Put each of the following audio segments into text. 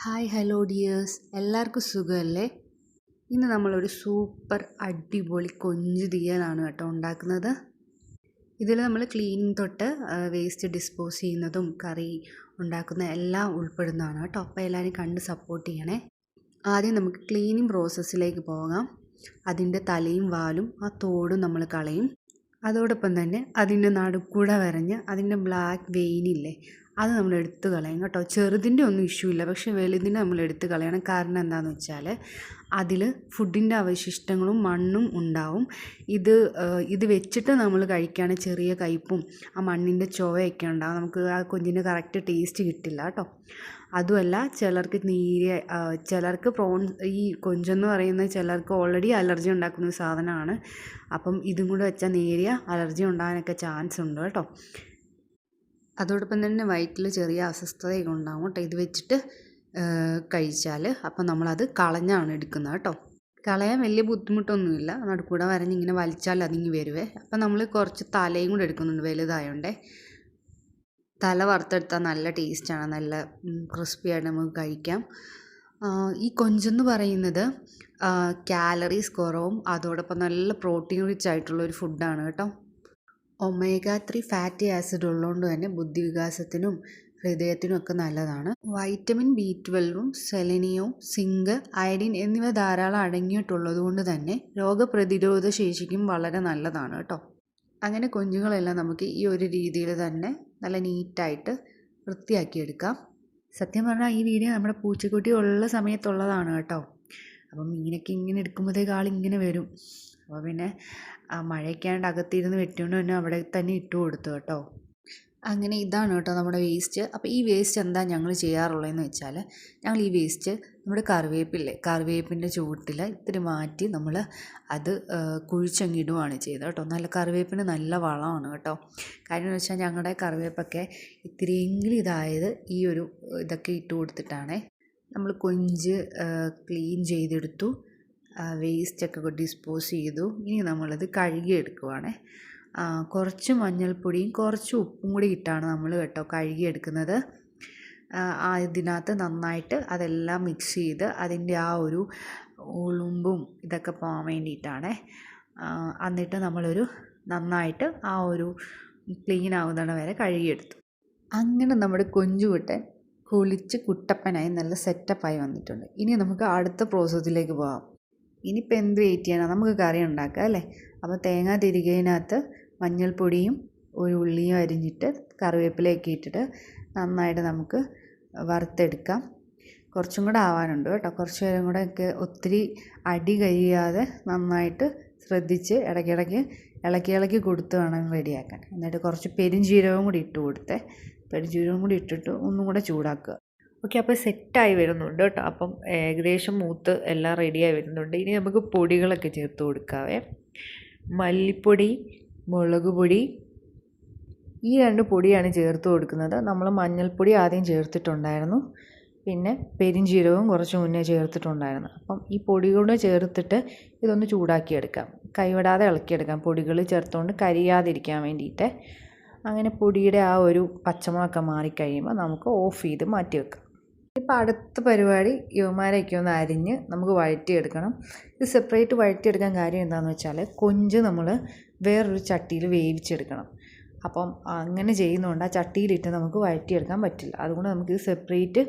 Hi hello dears, എല്ലാവർക്കും സുഖമല്ലേ? ഇന്ന് നമ്മളൊരു സൂപ്പർ അടിപൊളി കൊഞ്ച് തീയലാണ് കേട്ടോ ഉണ്ടാക്കുന്നത്. ഇതിൽ നമ്മൾ ക്ലീനിങ് തൊട്ട് വേസ്റ്റ് ഡിസ്പോസ് ചെയ്യുന്നതും കറി ഉണ്ടാക്കുന്ന എല്ലാം ഉൾപ്പെടുന്നതാണ് കേട്ടോ. അപ്പോൾ എല്ലാവരും കണ്ട് സപ്പോർട്ട് ചെയ്യണേ. ആദ്യം നമുക്ക് ക്ലീനിങ് പ്രോസസ്സിലേക്ക് പോകാം. അതിൻ്റെ തലയും വാലും ആ തോടും നമ്മൾ കളയും. അതോടൊപ്പം തന്നെ അതിൻ്റെ നടുക്കൂടെ വരഞ്ഞ് അതിൻ്റെ ബ്ലാക്ക് വെയിനില്ലേ, അത് നമ്മൾ എടുത്ത് കളയും കേട്ടോ. ചെറുതിൻ്റെ ഒന്നും ഇഷ്യൂ ഇല്ല, പക്ഷേ വലുതിൻ്റെ നമ്മൾ എടുത്ത് കളയണം. കാരണം എന്താണെന്ന് വെച്ചാൽ അതിൽ ഫുഡിൻ്റെ അവശിഷ്ടങ്ങളും മണ്ണും ഉണ്ടാവും. ഇത് വെച്ചിട്ട് നമ്മൾ കഴിക്കുകയാണെങ്കിൽ ചെറിയ കയ്പും ആ മണ്ണിൻ്റെ ചുവയൊക്കെ ഉണ്ടാവും. നമുക്ക് ആ കൊഞ്ചിൻ്റെ കറക്റ്റ് ടേസ്റ്റ് കിട്ടില്ല കേട്ടോ. അതുമല്ല, ചിലർക്ക് ഈ കൊഞ്ചെന്ന് പറയുന്നത് ചിലർക്ക് ഓൾറെഡി അലർജി ഉണ്ടാക്കുന്ന സാധനമാണ്. അപ്പം ഇതും കൂടെ വെച്ചാൽ നേരിയ അലർജി ഉണ്ടാകാനൊക്കെ ചാൻസ് ഉണ്ട് കേട്ടോ. അതോടൊപ്പം തന്നെ വയറ്റിൽ ചെറിയ അസ്വസ്ഥതയൊക്കെ ഉണ്ടാകും കേട്ടോ ഇത് വെച്ചിട്ട് കഴിച്ചാൽ. അപ്പം നമ്മളത് കളഞ്ഞാണ് എടുക്കുന്നത് കേട്ടോ. കളയാൻ വലിയ ബുദ്ധിമുട്ടൊന്നുമില്ല. നടുക്കൂടെ വരഞ്ഞിങ്ങനെ വലിച്ചാൽ അതിങ്ങ് വരുവേ. അപ്പം നമ്മൾ കുറച്ച് തലയും കൂടെ എടുക്കുന്നുണ്ട് വലുതായോണ്ടേ. തല വറുത്തെടുത്താൽ നല്ല ടേസ്റ്റാണ്, നല്ല ക്രിസ്പി ആയിട്ട് നമുക്ക് കഴിക്കാം. ഈ കൊഞ്ചെന്ന് പറയുന്നത് കാലറീസ് കുറവും അതോടൊപ്പം നല്ല പ്രോട്ടീൻ റിച്ച് ആയിട്ടുള്ളൊരു ഫുഡാണ് കേട്ടോ. ഒമേഗ 3 ഫാറ്റി ആസിഡ് ഉള്ളതുകൊണ്ട് തന്നെ ബുദ്ധിവികാസത്തിനും ഹൃദയത്തിനും ഒക്കെ നല്ലതാണ്. വൈറ്റമിൻ B12, സെലനിയവും, സിങ്ക്, അയഡിൻ എന്നിവ ധാരാളം അടങ്ങിയിട്ടുള്ളത് കൊണ്ട് തന്നെ രോഗപ്രതിരോധ ശേഷിക്കും വളരെ നല്ലതാണ് കേട്ടോ. അങ്ങനെ കൊഞ്ചുകളെല്ലാം നമുക്ക് ഈ ഒരു രീതിയിൽ തന്നെ നല്ല നീറ്റായിട്ട് വൃത്തിയാക്കിയെടുക്കാം. സത്യം പറഞ്ഞാൽ ഈ വീഡിയോ നമ്മുടെ പൂച്ചക്കുട്ടി ഉള്ള സമയത്തുള്ളതാണ് കേട്ടോ. അപ്പം മീനൊക്കെ ഇങ്ങനെ എടുക്കുമ്പോഴത്തേക്ക് ആളിങ്ങനെ വരും. അപ്പോൾ പിന്നെ മഴയൊക്കെ ആയതുകൊണ്ട് അകത്തിരുന്ന് വെട്ടിക്കൊണ്ട് തന്നെ അവിടെ തന്നെ ഇട്ട് കൊടുത്തു കേട്ടോ. അങ്ങനെ ഇതാണ് കേട്ടോ നമ്മുടെ വേസ്റ്റ്. അപ്പോൾ ഈ വേസ്റ്റ് എന്താ ഞങ്ങൾ ചെയ്യാറുള്ളതെന്ന് വെച്ചാൽ, ഞങ്ങൾ ഈ വേസ്റ്റ് നമ്മുടെ കറിവേപ്പിൻ്റെ ചുവട്ടിൽ ഇത്തിരി മാറ്റി നമ്മൾ അത് കുഴിച്ചങ്ങിടുകയാണ് ചെയ്തത് കേട്ടോ. നല്ല കറിവേപ്പിന് നല്ല വളമാണ് കേട്ടോ. കാര്യം എന്ന് വെച്ചാൽ ഞങ്ങളുടെ കറിവേപ്പൊക്കെ ഇത്തിരിയെങ്കിലും ഇതായത് ഈ ഒരു ഇതൊക്കെ ഇട്ട് കൊടുത്തിട്ടാണ്. നമ്മൾ കൊഞ്ച് ക്ലീൻ ചെയ്തെടുത്തു, വേസ്റ്റൊക്കെ ഡിസ്പോസ് ചെയ്തു. ഇനി നമ്മളത് കഴുകിയെടുക്കുവാണേ. കുറച്ച് മഞ്ഞൾപ്പൊടിയും കുറച്ച് ഉപ്പും കൂടി ഇട്ടാണ് നമ്മൾ കേട്ടോ കഴുകിയെടുക്കുന്നത്. ഇതിനകത്ത് നന്നായിട്ട് അതെല്ലാം മിക്സ് ചെയ്ത് അതിൻ്റെ ആ ഒരു ഉളുമ്പും ഇതൊക്കെ പോകാൻ വേണ്ടിയിട്ടാണ്. എന്നിട്ട് നമ്മളൊരു നന്നായിട്ട് ആ ഒരു ക്ലീൻ ആവുന്നിടം വരെ കഴുകിയെടുത്തു. അങ്ങനെ നമ്മുടെ കൊഞ്ചുകുട്ടൻ കുളിച്ച് കുട്ടപ്പനായി നല്ല സെറ്റപ്പായി വന്നിട്ടുണ്ട്. ഇനി നമുക്ക് അടുത്ത പ്രോസസ്സിലേക്ക് പോകാം. ഇനിയിപ്പോൾ എന്ത് വെയിറ്റ് ചെയ്യണം, നമുക്ക് കറി ഉണ്ടാക്കാം അല്ലേ. അപ്പോൾ തേങ്ങ തിരികേനകത്ത് മഞ്ഞൾപ്പൊടിയും ഒരു ഉള്ളിയും അരിഞ്ഞിട്ട് കറിവേപ്പിലയൊക്കെ ഇട്ടിട്ട് നന്നായിട്ട് നമുക്ക് വറുത്തെടുക്കാം. കുറച്ചും കൂടെ ആവാനുണ്ട് കേട്ടോ. കുറച്ച് നേരം കൂടെ ഒക്കെ ഒത്തിരി അടി കഴിയാതെ നന്നായിട്ട് ശ്രദ്ധിച്ച് ഇടയ്ക്കിടയ്ക്ക് ഇളക്കി കൊടുത്ത് വേണം റെഡിയാക്കാൻ. എന്നിട്ട് കുറച്ച് പെരുംജീരകവും കൂടി ഇട്ട് കൊടുത്തേ. പെരുംജീരകവും കൂടി ഇട്ടിട്ട് ഒന്നും കൂടെ ചൂടാക്കുക. ഓക്കെ, അപ്പോൾ സെറ്റായി വരുന്നുണ്ട് കേട്ടോ. അപ്പം ഏകദേശം മൂത്ത് എല്ലാം റെഡിയായി വരുന്നുണ്ട്. ഇനി നമുക്ക് പൊടികളൊക്കെ ചേർത്ത് കൊടുക്കാവേ. മല്ലിപ്പൊടി, മുളക് പൊടി, ഈ 2 പൊടിയാണ് ചേർത്ത് കൊടുക്കുന്നത്. നമ്മൾ മഞ്ഞൾപ്പൊടി ആദ്യം ചേർത്തിട്ടുണ്ടായിരുന്നു, പിന്നെ പെരുംജീരകവും കുറച്ച് മുന്നേ ചേർത്തിട്ടുണ്ടായിരുന്നു. അപ്പം ഈ പൊടി കൂടെ ചേർത്തിട്ട് ഇതൊന്ന് ചൂടാക്കിയെടുക്കാം. കൈവിടാതെ ഇളക്കിയെടുക്കാം, പൊടികൾ ചേർത്തുകൊണ്ട് കരിയാതിരിക്കാൻ വേണ്ടിയിട്ട്. അങ്ങനെ പൊടിയുടെ ആ ഒരു പച്ചമണമൊക്കെ മാറിക്കഴിയുമ്പോൾ നമുക്ക് ഓഫ് ചെയ്ത് മാറ്റി വെക്കാം. ഇപ്പോൾ അടുത്ത പരിപാടി ഇവന്മാരെയൊക്കെ ഒന്ന് അരിഞ്ഞ് നമുക്ക് വഴറ്റിയെടുക്കണം. ഇത് സെപ്പറേറ്റ് വഴറ്റിയെടുക്കാൻ കാര്യം എന്താണെന്ന് വെച്ചാൽ, കൊഞ്ച് നമ്മൾ വേറൊരു ചട്ടിയിൽ വേവിച്ചെടുക്കണം. അപ്പം അങ്ങനെ ചെയ്യുന്നതുകൊണ്ട് ആ ചട്ടിയിലിട്ട് നമുക്ക് വഴറ്റിയെടുക്കാൻ പറ്റില്ല. അതുകൊണ്ട് നമുക്കിത് സെപ്പറേറ്റ്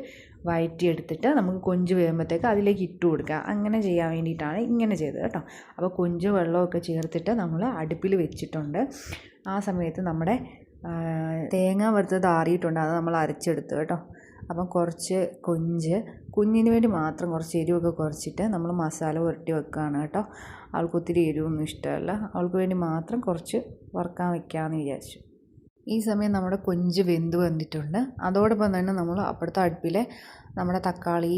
വഴറ്റിയെടുത്തിട്ട് നമുക്ക് കൊഞ്ച് വേകുമ്പോഴത്തേക്ക് അതിലേക്ക് ഇട്ട് കൊടുക്കുക. അങ്ങനെ ചെയ്യാൻ വേണ്ടിയിട്ടാണ് ഇങ്ങനെ ചെയ്തത് കേട്ടോ. അപ്പോൾ കൊഞ്ച് വെള്ളമൊക്കെ ചേർത്തിട്ട് നമ്മൾ അടുപ്പിൽ വെച്ചിട്ടുണ്ട്. ആ സമയത്ത് നമ്മുടെ തേങ്ങ വറുത്തത് ആറിയിട്ടുണ്ട്, അത് നമ്മൾ അരച്ചെടുത്തു കേട്ടോ. അപ്പം കുറച്ച് കുഞ്ഞിന് വേണ്ടി മാത്രം കുറച്ച് എരിവൊക്കെ കുറച്ചിട്ട് നമ്മൾ മസാല പുരട്ടി വെക്കുകയാണ് കേട്ടോ. അവൾക്ക് ഒത്തിരി എരിവൊന്നും ഇഷ്ടമല്ല, അവൾക്ക് വേണ്ടി മാത്രം കുറച്ച് വറുക്കാൻ വെക്കാമെന്ന് വിചാരിച്ചു. ഈ സമയം നമ്മുടെ കൊഞ്ച് വെന്ത് വന്നിട്ടുണ്ട്. അതോടൊപ്പം തന്നെ നമ്മൾ അപ്പുറത്തെ അടുപ്പിലെ നമ്മുടെ തക്കാളി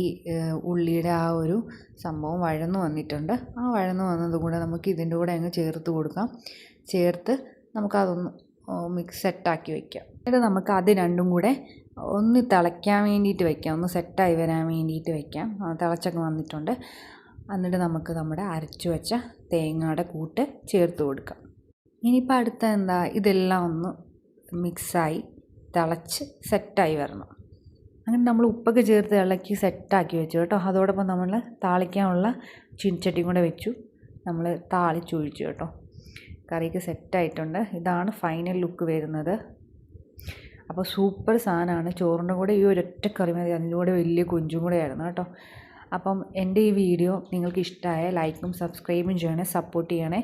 ഉള്ളിയുടെ ആ ഒരു സംഭവം വഴന്നു വന്നിട്ടുണ്ട്. ആ വഴന്നു വന്നതും കൂടെ നമുക്ക് ഇതിൻ്റെ കൂടെ അങ്ങ് ചേർത്ത് കൊടുക്കാം. ചേർത്ത് നമുക്കതൊന്ന് സെറ്റാക്കി വയ്ക്കാം. എന്നിട്ട് നമുക്ക് അത് രണ്ടും കൂടെ ഒന്ന് തിളയ്ക്കാൻ വേണ്ടിയിട്ട് വയ്ക്കാം, ഒന്ന് സെറ്റായി വരാൻ വേണ്ടിയിട്ട് വയ്ക്കാം. തിളച്ചൊക്കെ വന്നിട്ടുണ്ട്. എന്നിട്ട് നമുക്ക് നമ്മുടെ അരച്ചു വെച്ച തേങ്ങയുടെ കൂട്ട് ചേർത്ത് കൊടുക്കാം. ഇനിയിപ്പോൾ അടുത്ത എന്താ, ഇതെല്ലാം ഒന്ന് മിക്സായി തിളച്ച് സെറ്റായി വരണം. അങ്ങനെ നമ്മൾ ഉപ്പൊക്കെ ചേർത്ത് ഇളക്കി സെറ്റാക്കി വെച്ചു കേട്ടോ. അതോടൊപ്പം നമ്മൾ താളിക്കാനുള്ള ചീനച്ചട്ടിയും കൂടെ വെച്ചു. നമ്മൾ താളിച്ചൊഴിച്ചു കേട്ടോ. കറിയൊക്കെ സെറ്റായിട്ടുണ്ട്. ഇതാണ് ഫൈനൽ ലുക്ക് വരുന്നത്. അപ്പോൾ സൂപ്പർ സാധനമാണ്. ചോറിൻ്റെ കൂടെ ഈ ഒരൊറ്റ കറി മതി. അതിൻ്റെ കൂടെ വലിയ കൊഞ്ചും കൂടെ ആയിരുന്നു കേട്ടോ. അപ്പം എൻ്റെ ഈ വീഡിയോ നിങ്ങൾക്ക് ഇഷ്ടമായ ലൈക്കും സബ്സ്ക്രൈബും ചെയ്യണേ, സപ്പോർട്ട് ചെയ്യണേ.